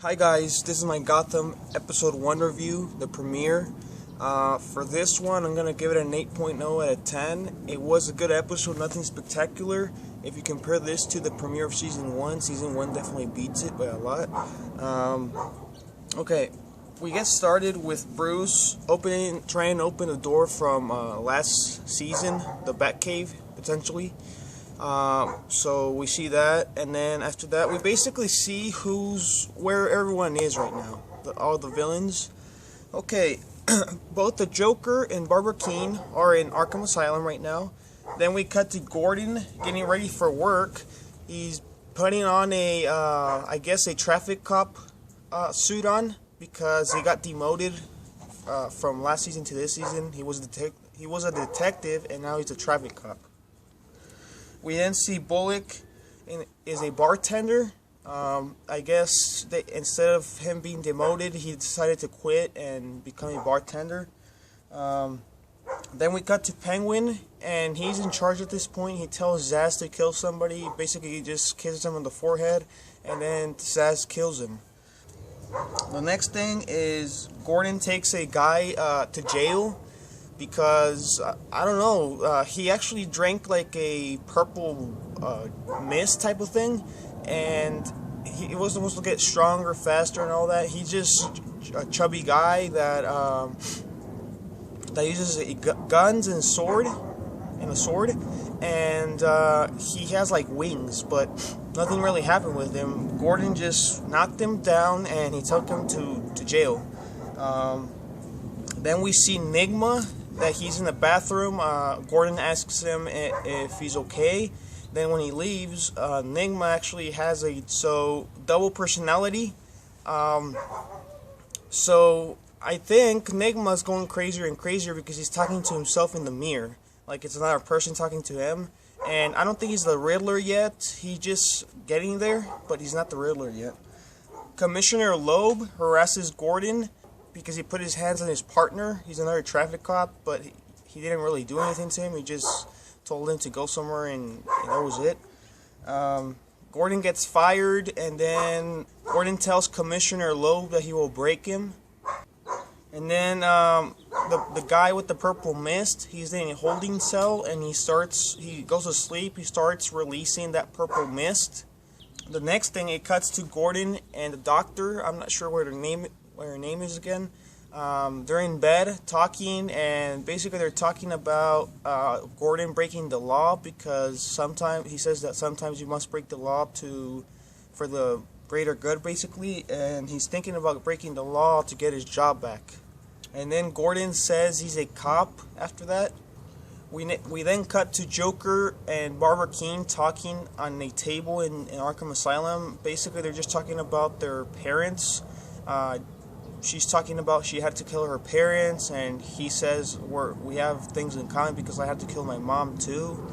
Hi guys, this is my Gotham episode 1 review, the premiere. For this one, I'm going to give it an 8.0 out of 10. It was a good episode, nothing spectacular. If you compare this to the premiere of Season 1 definitely beats it by a lot. Okay, we get started with Bruce trying to open the door from last season, the Batcave, potentially. So we see that, and then after that we basically see where everyone is right now, all the villains. Okay, both the Joker and Barbra Kein are in Arkham Asylum right now. Then we cut to Gordon getting ready for work. He's putting on I guess a traffic cop suit on because he got demoted from last season to this season. He was a detective and now he's a traffic cop. We then see Bullock is a bartender. I guess instead of him being demoted, he decided to quit and become a bartender. Then we cut to Penguin, and he's in charge at this point. He tells Zsasz to kill somebody. Basically, he just kisses him on the forehead, and then Zsasz kills him. The next thing is Gordon takes a guy to jail. Because, I don't know, he actually drank like a purple mist type of thing, and he was supposed to get stronger, faster, and all that. He's just a chubby guy that uses guns and a sword, and he has like wings, but nothing really happened with him. Gordon just knocked him down, and he took him to jail. Then we see Nigma, that he's in the bathroom. Gordon asks him if he's okay. Then when he leaves, Nigma actually has a double personality. So I think Nigma's going crazier and crazier because he's talking to himself in the mirror, like it's another person talking to him. And I don't think he's the Riddler yet. He's just getting there, but he's not the Riddler yet. Commissioner Loeb harasses Gordon because he put his hands on his partner. He's another traffic cop, but he didn't really do anything to him. He just told him to go somewhere, and that was it. Gordon gets fired, and then Gordon tells Commissioner Loeb that he will break him. And then the guy with the purple mist, he's in a holding cell, and he goes to sleep. He starts releasing that purple mist. The next thing, it cuts to Gordon and the doctor. I'm not sure what her name is again. They're in bed talking, and basically they're talking about Gordon breaking the law, because he says that sometimes you must break the law for the greater good, basically, and he's thinking about breaking the law to get his job back. And then Gordon says he's a cop after that. We then cut to Joker and Barbra Kein talking on a table in Arkham Asylum. Basically, they're just talking about their parents. She's talking about she had to kill her parents, and he says we have things in common because I had to kill my mom too.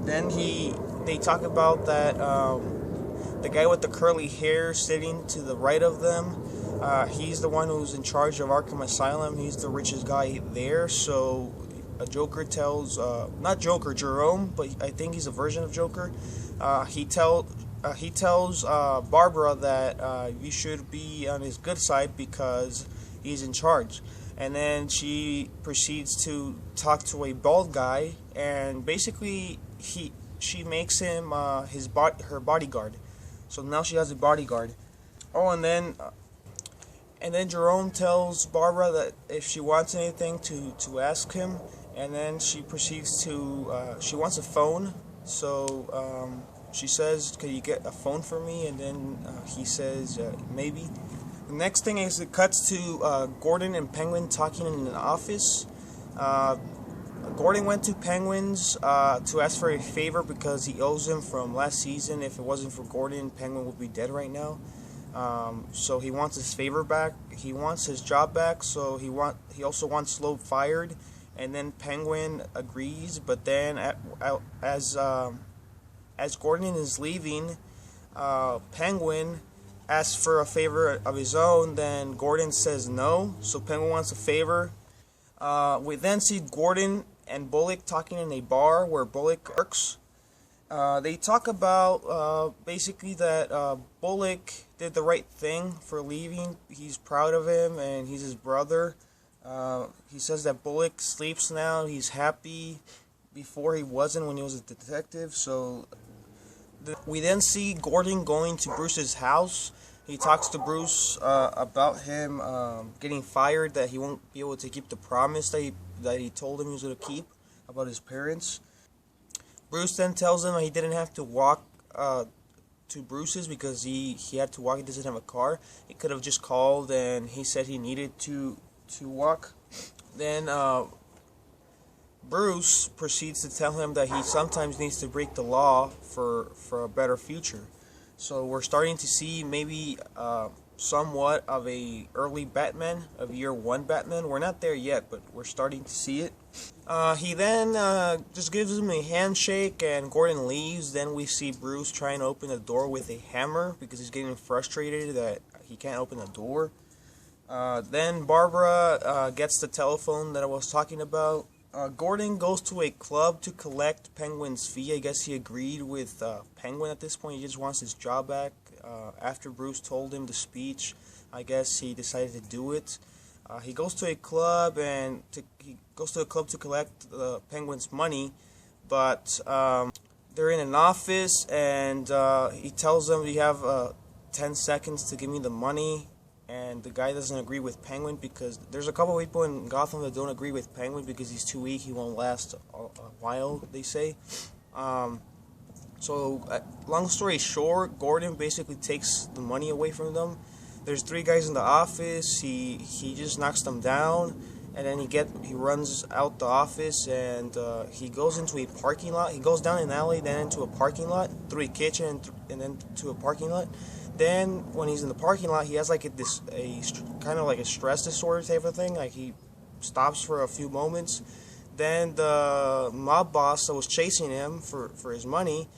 Then they talk about that the guy with the curly hair sitting to the right of them. He's the one who's in charge of Arkham Asylum. He's the richest guy there. So Joker tells not Joker, Jerome, but I think he's a version of Joker. He tells Barbra that you should be on his good side because he's in charge. And then she proceeds to talk to a bald guy, and basically she makes him her bodyguard. So now she has a bodyguard. Oh, and then Jerome tells Barbra that if she wants anything to ask him, and then she proceeds to she wants a phone. So she says, "Can you get a phone for me?" And then he says, "Maybe." The next thing is it cuts to Gordon and Penguin talking in an office. Gordon went to Penguin's to ask for a favor because he owes him from last season. If it wasn't for Gordon, Penguin would be dead right now. So he wants his favor back. He wants his job back. So he also wants Loeb fired. And then Penguin agrees. But then as Gordon is leaving, Penguin asks for a favor of his own. Then Gordon says no. So Penguin wants a favor. We then see Gordon and Bullock talking in a bar where Bullock works. They talk about basically that Bullock did the right thing for leaving. He's proud of him, and he's his brother. He says that Bullock sleeps now. He's happy. Before he wasn't when he was a detective. So we then see Gordon going to Bruce's house. He talks to Bruce about him getting fired, that he won't be able to keep the promise that he told him he was going to keep about his parents. Bruce then tells him he didn't have to walk to Bruce's because he had to walk. He doesn't have a car. He could have just called, and he said he needed to walk. Then Bruce proceeds to tell him that he sometimes needs to break the law for a better future. So we're starting to see maybe somewhat of a early Batman, of year one Batman. We're not there yet, but we're starting to see it. He then just gives him a handshake, and Gordon leaves. Then we see Bruce trying to open the door with a hammer because he's getting frustrated that he can't open the door. Then Barbra gets the telephone that I was talking about. Gordon goes to a club to collect Penguin's fee. I guess he agreed with Penguin at this point. He just wants his job back. After Bruce told him the speech, I guess he decided to do it. He goes to a club to collect Penguin's money, but they're in an office, and he tells them, "You have 10 seconds to give me the money." And the guy doesn't agree with Penguin because there's a couple of people in Gotham that don't agree with Penguin because he's too weak. He won't last a while, they say. So, long story short, Gordon basically takes the money away from them. There's 3 guys in the office. He just knocks them down, and then he runs out the office, and he goes into a parking lot. He goes down an alley, then into a parking lot, through a kitchen, and then to a parking lot. Then, when he's in the parking lot, he has like a kind of like a stress disorder type of thing. Like, he stops for a few moments. Then the mob boss that was chasing him for his money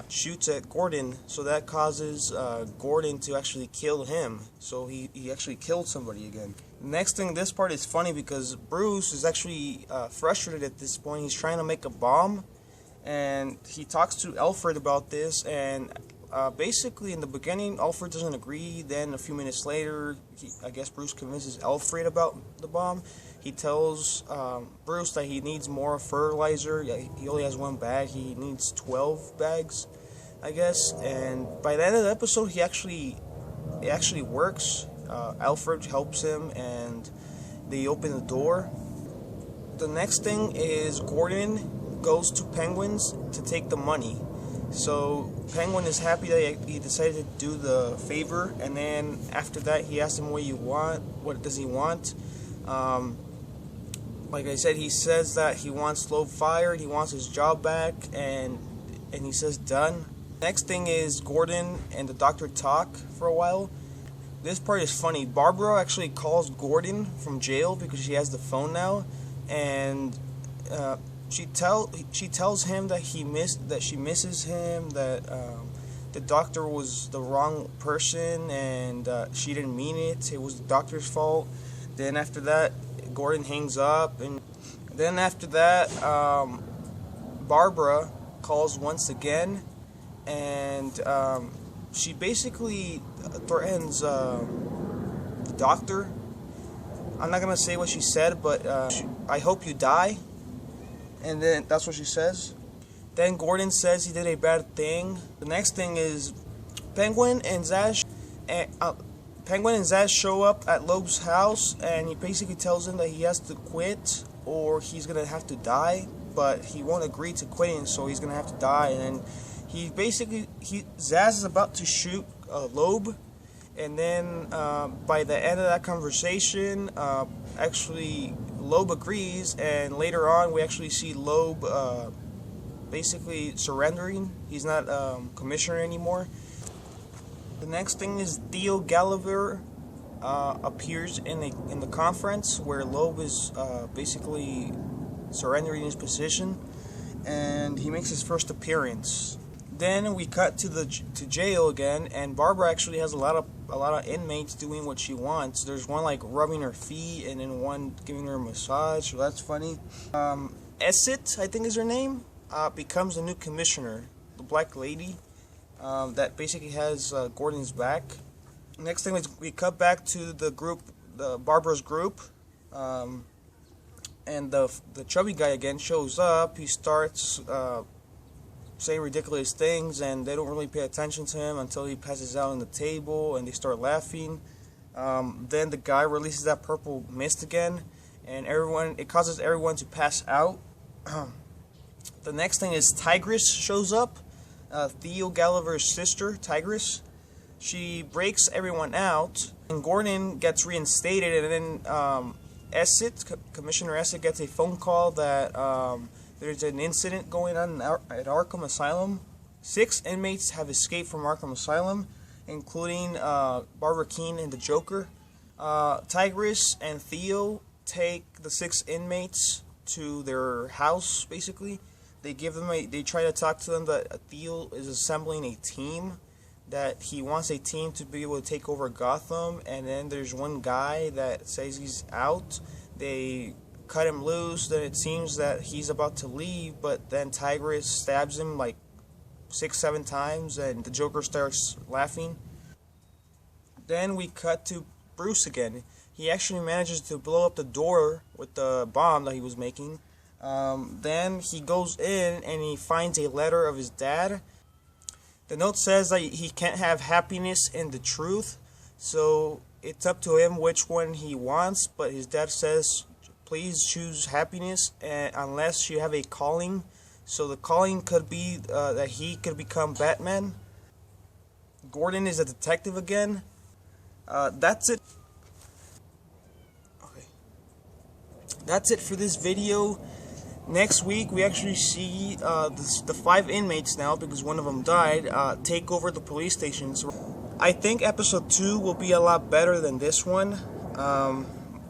shoots at Gordon. So that causes Gordon to actually kill him. So he actually killed somebody again. Next thing, this part is funny because Bruce is actually frustrated at this point. He's trying to make a bomb, and he talks to Alfred about this, and basically, in the beginning, Alfred doesn't agree. Then, a few minutes later, I guess Bruce convinces Alfred about the bomb. He tells Bruce that he needs more fertilizer. He only has 1 bag. He needs 12 bags, I guess. And by the end of the episode, it actually works. Alfred helps him, and they open the door. The next thing is Gordon goes to Penguin's to take the money. So Penguin is happy that he decided to do the favor, and then after that he asks him what does he want. Like I said, he says that he wants Loeb fired, he wants his job back, and he says done. Next thing is Gordon and the doctor talk for a while. This part is funny. Barbra actually calls Gordon from jail because she has the phone now, and she tells him that she misses him, that the doctor was the wrong person, and she didn't mean it. It was the doctor's fault. Then after that, Gordon hangs up, and then after that, Barbra calls once again, and she basically threatens the doctor. I'm not gonna say what she said, but I hope you die. And then that's what she says. Then Gordon says he did a bad thing. The next thing is Penguin and Zaz show up at Loeb's house, and he basically tells him that he has to quit or he's gonna have to die. But he won't agree to quitting, so he's gonna have to die. And Zaz is about to shoot Loeb, and then by the end of that conversation, actually Loeb agrees, and later on we actually see Loeb basically surrendering. He's not commissioner anymore. The next thing is Theo Galaver appears in the conference where Loeb is basically surrendering his position, and he makes his first appearance. Then we cut to jail again, and Barbra actually has a lot of inmates doing what she wants. There's one like rubbing her feet, and then one giving her a massage. So that's funny. Esset, I think is her name. becomes the new commissioner, the black lady that basically has Gordon's back. Next thing is we cut back to the group, the Barbara's group, and the chubby guy again shows up. He starts saying ridiculous things, and they don't really pay attention to him until he passes out on the table, and they start laughing. Then the guy releases that purple mist again, and it causes everyone to pass out. The next thing is Tigress shows up, Theo Galaver's sister, Tigress. She breaks everyone out, and Gordon gets reinstated, and then Commissioner Essett gets a phone call that there's an incident going on at Arkham Asylum. 6 inmates have escaped from Arkham Asylum, including Barbra, Kein, and the Joker. Tigress and Theo take the 6 inmates to their house, basically. They try to talk to them that Theo is assembling a team, that he wants a team to be able to take over Gotham, and then there's one guy that says he's out. They cut him loose, then it seems that he's about to leave, but then Tigress stabs him like 6-7 times, and the Joker starts laughing. Then we cut to Bruce again. He actually manages to blow up the door with the bomb that he was making. Then he goes in and he finds a letter of his dad. The note says that he can't have happiness and the truth, so it's up to him which one he wants, but his dad says please choose happiness unless you have a calling. So the calling could be that he could become Batman. Gordon is a detective again. That's it. Okay. That's it for this video. Next week we actually see the 5 inmates now, because one of them died, take over the police station. So I think episode 2 will be a lot better than this one.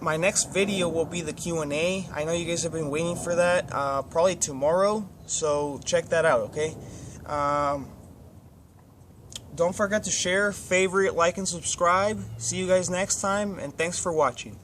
My next video will be the Q&A. I know you guys have been waiting for that. Probably tomorrow, so check that out, okay? Don't forget to share, favorite, like, and subscribe. See you guys next time, and thanks for watching.